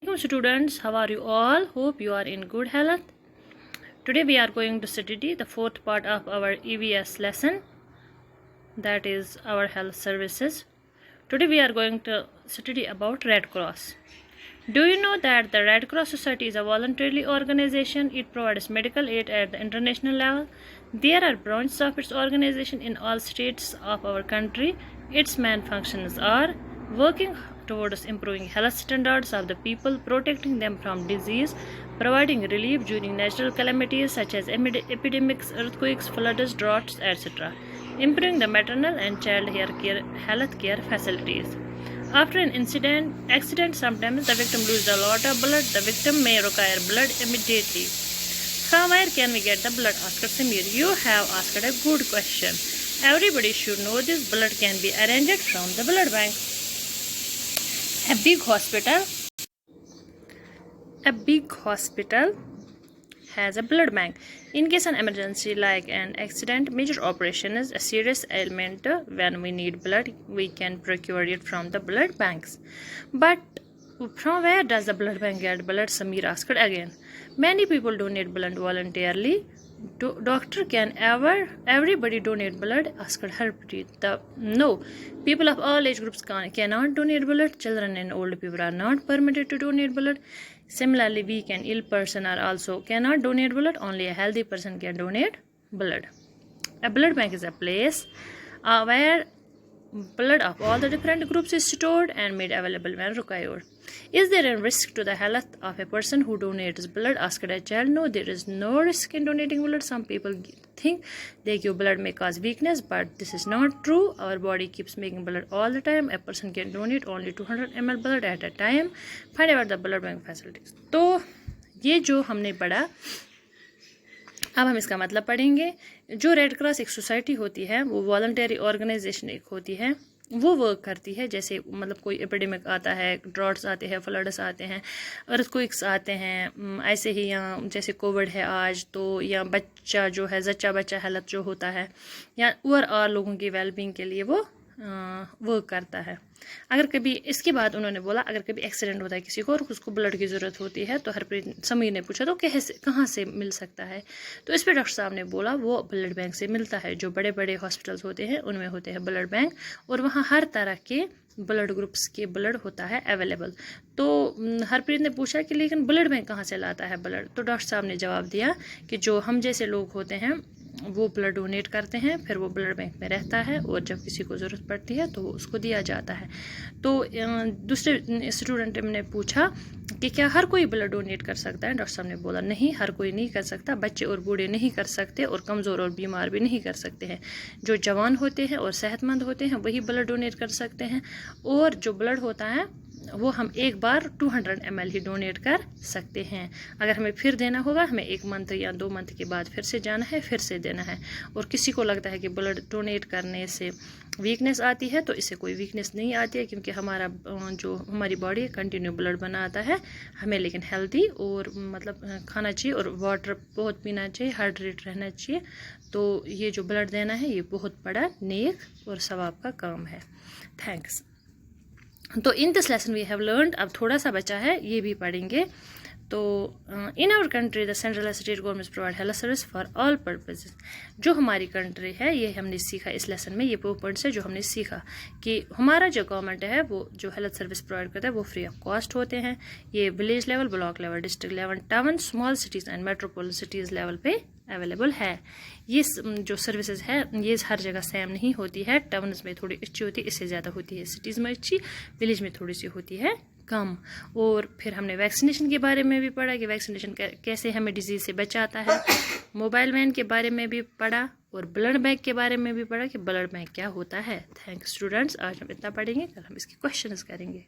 Hello students, how are you all? Hope you are in good health. Today we are going to study the fourth part of our EVS lesson, that is our health services. Today we are going to study about Red Cross. Do you know that the Red Cross Society is a voluntary organization? It provides medical aid at the international level. There are branches of its organization in all states of our country. Its main functions are working towards improving health standards of the people, protecting them from disease, providing relief during natural calamities such as epidemics, earthquakes, floods, droughts, etc., improving the maternal and child health care facilities. After an accident, sometimes the victim loses a lot of blood. The victim may require blood immediately. From where can we get the blood? Asked Samir. You have asked a good question. Everybody should know this. Blood can be arranged from the blood bank. A big hospital has a blood bank. In case an emergency like an accident, major operation is a serious ailment, when we need blood, we can procure it from the blood banks. But from where does the blood bank get blood? Samir asked again. Many people donate blood voluntarily. Doctor, can everybody donate blood? Asked Harpreet. No, people of all age groups cannot donate blood. Children and old people are not permitted to donate blood. Similarly, weak and ill person are also cannot donate blood. Only a healthy person can donate blood. A blood bank is a place where blood of all the different groups is stored and made available when required. Is there a risk to the health of a person who donates blood? Asked a child. No, there is no risk in donating blood. Some people think they give blood may cause weakness, but this is not true. Our body keeps making blood all the time. A person can donate only 200 ml blood at a time. Find out the blood bank facilities. तो ये जो हमने पढ़ा, अब हम इसका मतलब पढ़ेंगे. जो रेड क्रॉस एक सोसाइटी होती है, वो वॉलंटरी ऑर्गेनाइजेशन एक होती है. वो वर्क करती है जैसे मतलब कोई एपिडेमिक आता है, ड्रॉट्स आते हैं, फ्लड्स आते हैं, अर्थक्वेक्स आते हैं, ऐसे ही यहाँ जैसे कोविड है आज, तो या बच्चा जो है जच्चा बच्चा हेल्थ जो होता है, या ओवरऑल लोगों की वेलबींग के लिए वो वर्क करता है. अगर कभी इसके बाद उन्होंने बोला अगर कभी एक्सीडेंट होता है किसी को और उसको ब्लड की ज़रूरत होती है, तो हरप्रीत समीर ने पूछा तो कहाँ से मिल सकता है. तो इस पर डॉक्टर साहब ने बोला वो ब्लड बैंक से मिलता है. जो बड़े बड़े हॉस्पिटल्स होते हैं उनमें होते हैं ब्लड बैंक, और वहाँ हर तरह के ब्लड ग्रुप्स के ब्लड होता है अवेलेबल. तो हरप्रीत ने पूछा कि लेकिन ब्लड बैंक कहाँ से लाता है ब्लड. तो डॉक्टर साहब ने जवाब दिया कि जो हम जैसे लोग होते हैं वो ब्लड डोनेट करते हैं, फिर वो ब्लड बैंक में रहता है, और जब किसी को ज़रूरत पड़ती है तो वो उसको दिया जाता है. तो दूसरे स्टूडेंट ने पूछा कि क्या हर कोई ब्लड डोनेट कर सकता है. डॉक्टर साहब ने बोला नहीं, हर कोई नहीं कर सकता. बच्चे और बूढ़े नहीं कर सकते, और कमज़ोर और बीमार भी नहीं कर सकते हैं. जो जवान होते हैं और सेहतमंद होते हैं वही ब्लड डोनेट कर सकते हैं, और जो ब्लड होता है वो हम एक बार 200 ml ही डोनेट कर सकते हैं. अगर हमें फिर देना होगा, हमें 1 मंथ या 2 मंथ के बाद फिर से जाना है, फिर से देना है. और किसी को लगता है कि ब्लड डोनेट करने से वीकनेस आती है, तो इससे कोई वीकनेस नहीं आती है, क्योंकि हमारी बॉडी कंटिन्यू ब्लड बनाता है. हमें लेकिन हेल्दी और मतलब खाना चाहिए, और वाटर बहुत पीना चाहिए, हाइड्रेट रहना चाहिए. तो ये जो ब्लड देना है ये बहुत बड़ा नेक और सवाब का काम है. थैंक्स. तो in this lesson we have learned, अब थोड़ा सा बचा है, ये भी पढ़ेंगे. तो in our country the central state government provide health service for all purposes. जो हमारी कंट्री है ये हमने सीखा इस लेसन में. ये पॉइंट्स है जो हमने सीखा कि हमारा जो गवर्नमेंट है वो जो हेल्थ सर्विस प्रोवाइड करता है वो फ्री ऑफ कॉस्ट होते हैं. ये village level, block level, district level, town, small cities and metropolitan cities level पे अवेलेबल है. ये जो सर्विसेज है ये हर जगह सेम नहीं होती है. टाउन्स में थोड़ी अच्छी होती है, इससे ज़्यादा होती है सिटीज़ में अच्छी, विलेज में थोड़ी सी होती है कम. और फिर हमने वैक्सीनेशन के बारे में भी पढ़ा कि वैक्सीनेशन कैसे हमें डिजीज़ से बचाता है. मोबाइल वैन के बारे में भी पढ़ा, और ब्लड बैंक के बारे में भी पढ़ा कि ब्लड बैंक क्या होता है. थैंक्स स्टूडेंट्स, आज हम इतना पढ़ेंगे, कल हम इसके क्वेश्चंस करेंगे.